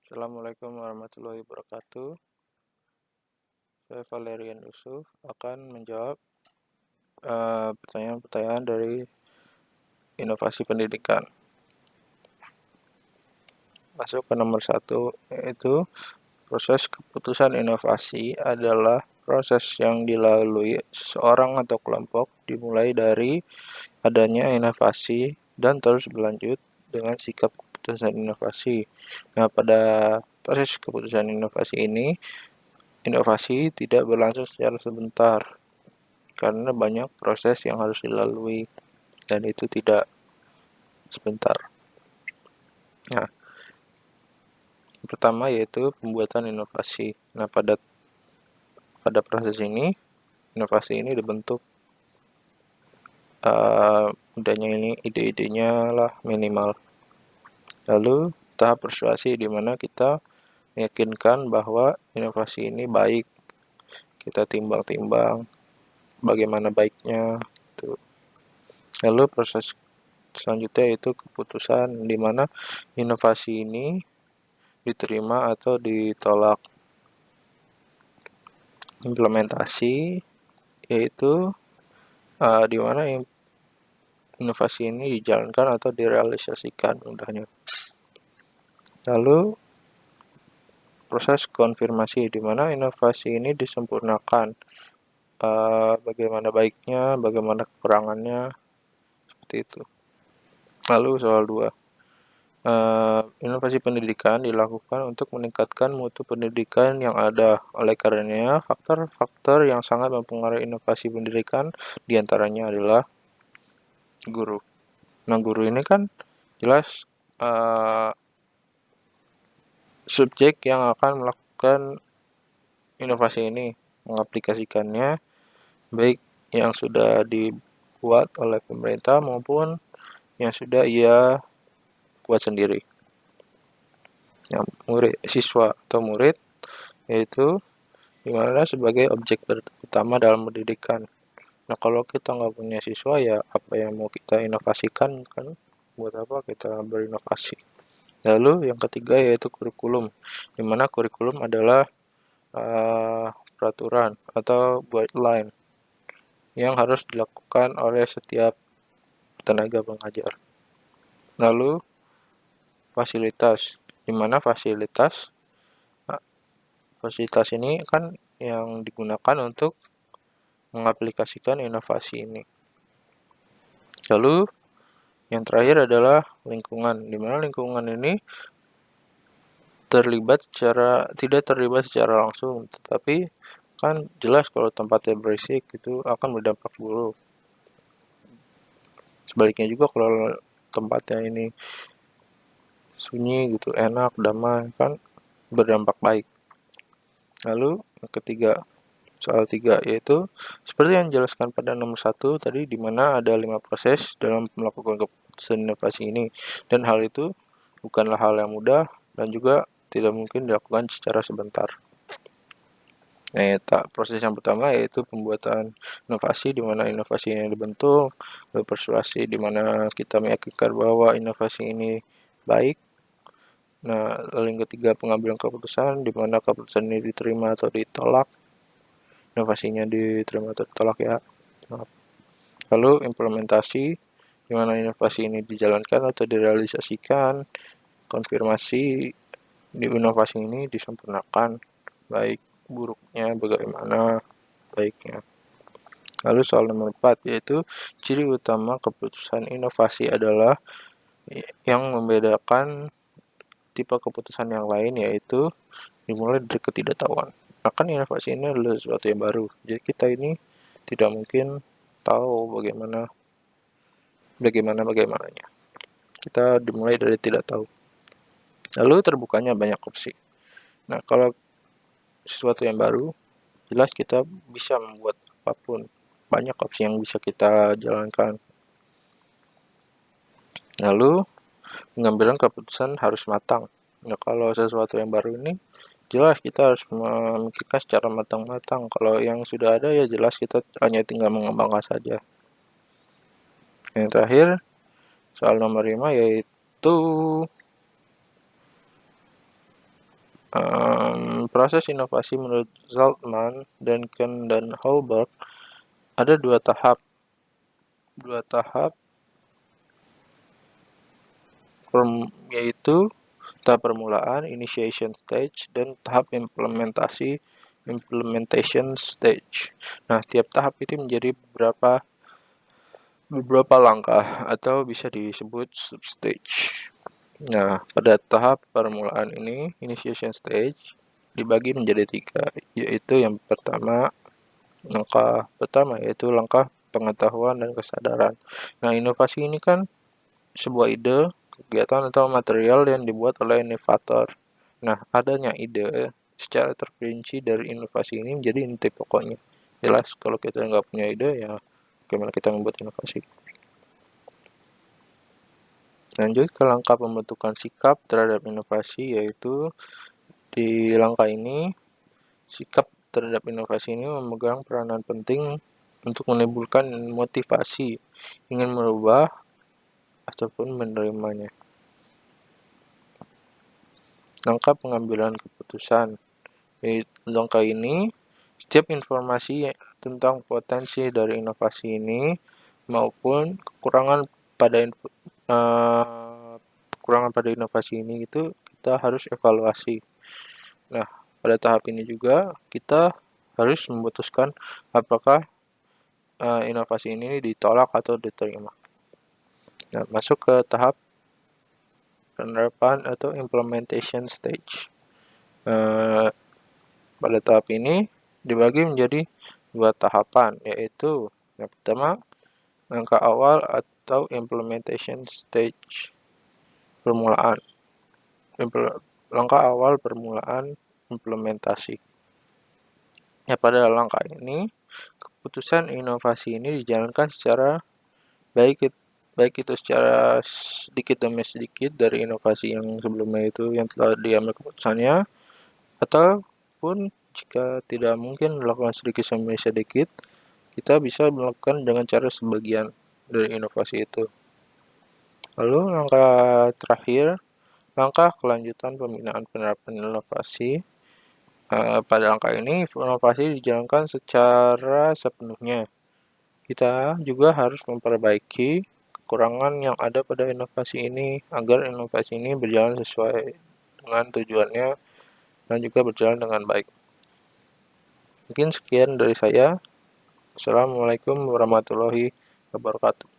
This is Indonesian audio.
Assalamualaikum warahmatullahi wabarakatuh. Saya Valerian Yusuf akan menjawab pertanyaan-pertanyaan dari inovasi pendidikan. Masuk ke nomor 1, yaitu proses keputusan inovasi adalah proses yang dilalui seseorang atau kelompok dimulai dari adanya inovasi dan terus berlanjut dengan sikap keputusan inovasi. Nah, pada proses keputusan inovasi ini, inovasi tidak berlangsung secara sebentar karena banyak proses yang harus dilalui dan itu tidak sebentar. Nah, yang pertama yaitu pembuatan inovasi. Nah, pada proses ini, inovasi ini dibentuk mudahnya ini ide-idenya lah minimal. Lalu tahap persuasi di mana kita meyakinkan bahwa inovasi ini baik. Kita timbang-timbang bagaimana baiknya. Gitu. Lalu proses selanjutnya yaitu keputusan di mana inovasi ini diterima atau ditolak. Implementasi yaitu di mana inovasi ini dijalankan atau direalisasikan mudahnya. Lalu proses konfirmasi di mana inovasi ini disempurnakan. Bagaimana baiknya, bagaimana kekurangannya, seperti itu. Lalu soal 2. Inovasi pendidikan dilakukan untuk meningkatkan mutu pendidikan yang ada. Oleh karenanya, faktor-faktor yang sangat mempengaruhi inovasi pendidikan diantaranya adalah guru. Nah, guru ini kan jelas subjek yang akan melakukan inovasi ini, mengaplikasikannya, baik yang sudah dibuat oleh pemerintah maupun yang sudah ia buat sendiri. Yang siswa atau murid yaitu dimana sebagai objek utama dalam pendidikan. Nah, kalau kita nggak punya siswa ya apa yang mau kita inovasikan kan? Buat apa kita berinovasi? Lalu yang ketiga yaitu kurikulum, dimana kurikulum adalah peraturan atau guideline yang harus dilakukan oleh setiap tenaga pengajar. Lalu fasilitas, dimana fasilitas ini kan yang digunakan untuk mengaplikasikan inovasi ini. Lalu yang terakhir adalah lingkungan, dimana lingkungan ini tidak terlibat secara langsung, tetapi kan jelas kalau tempatnya berisik itu akan berdampak buruk. Sebaliknya juga kalau tempatnya ini sunyi gitu, enak, damai, kan berdampak baik. Lalu yang ketiga, soal 3 yaitu seperti yang dijelaskan pada nomor 1 tadi, di mana ada 5 proses dalam melakukan keputusan inovasi ini, dan hal itu bukanlah hal yang mudah dan juga tidak mungkin dilakukan secara sebentar. Proses yang pertama yaitu pembuatan inovasi, di mana inovasi ini dibentuk, lalu persuasi di mana kita meyakinkan bahwa inovasi ini baik. Nah, lalu yang ketiga pengambilan keputusan, di mana keputusan ini diterima atau ditolak. Inovasinya diterima atau ditolak ya. Lalu implementasi, di mana inovasi ini dijalankan atau direalisasikan. Konfirmasi, di inovasi ini disempurnakan, baik buruknya bagaimana baiknya. Lalu soal nomor 4 yaitu ciri utama keputusan inovasi adalah yang membedakan tipe keputusan yang lain yaitu dimulai dari ketidaktahuan. Akan inovasi ini adalah sesuatu yang baru. Jadi kita ini tidak mungkin tahu bagaimananya. Kita dimulai dari tidak tahu. Lalu terbukanya banyak opsi. Nah, kalau sesuatu yang baru, jelas kita bisa membuat apapun. Banyak opsi yang bisa kita jalankan. Lalu pengambilan keputusan harus matang. Nah, kalau sesuatu yang baru ini jelas kita harus memikirkan secara matang-matang. Kalau yang sudah ada ya jelas kita hanya tinggal mengembangkan saja. Yang terakhir soal nomor 5 yaitu Proses inovasi menurut Zaltman, Duncan, dan Hallberg ada dua tahap yaitu tahap permulaan (initiation stage) dan tahap implementation stage. Nah, tiap tahap ini menjadi beberapa langkah atau bisa disebut substage. Nah, pada tahap permulaan ini, initiation stage, dibagi menjadi 3, yaitu langkah pertama yaitu langkah pengetahuan dan kesadaran. Nah, inovasi ini kan sebuah ide, kegiatan atau material yang dibuat oleh inovator. Nah, adanya ide secara terperinci dari inovasi ini menjadi inti pokoknya. Jelas kalau kita nggak punya ide, ya bagaimana kita membuat inovasi. Lanjut ke langkah pembentukan sikap terhadap inovasi, yaitu di langkah ini, sikap terhadap inovasi ini memegang peranan penting untuk menimbulkan motivasi ingin merubah ataupun menerimanya. Langkah pengambilan keputusan. Di langkah ini, setiap informasi tentang potensi dari inovasi ini maupun kekurangan pada inovasi ini itu kita harus evaluasi. Nah, pada tahap ini juga kita harus memutuskan apakah inovasi ini ditolak atau diterima. Nah, masuk ke tahap penerapan atau implementation stage. Pada tahap ini dibagi menjadi 2 tahapan, yaitu yang pertama, langkah awal atau implementation stage, permulaan. Langkah awal permulaan implementasi. Ya, pada langkah ini, keputusan inovasi ini dijalankan secara baik itu secara sedikit demi sedikit dari inovasi yang sebelumnya itu yang telah diambil keputusannya, ataupun jika tidak mungkin melakukan sedikit demi sedikit, kita bisa melakukan dengan cara sebagian dari inovasi itu. Lalu langkah terakhir, langkah kelanjutan pembinaan penerapan inovasi. Pada langkah ini, inovasi dijalankan secara sepenuhnya. Kita juga harus memperbaiki kekurangan yang ada pada inovasi ini agar inovasi ini berjalan sesuai dengan tujuannya dan juga berjalan dengan baik. Mungkin sekian dari saya. Assalamualaikum warahmatullahi wabarakatuh.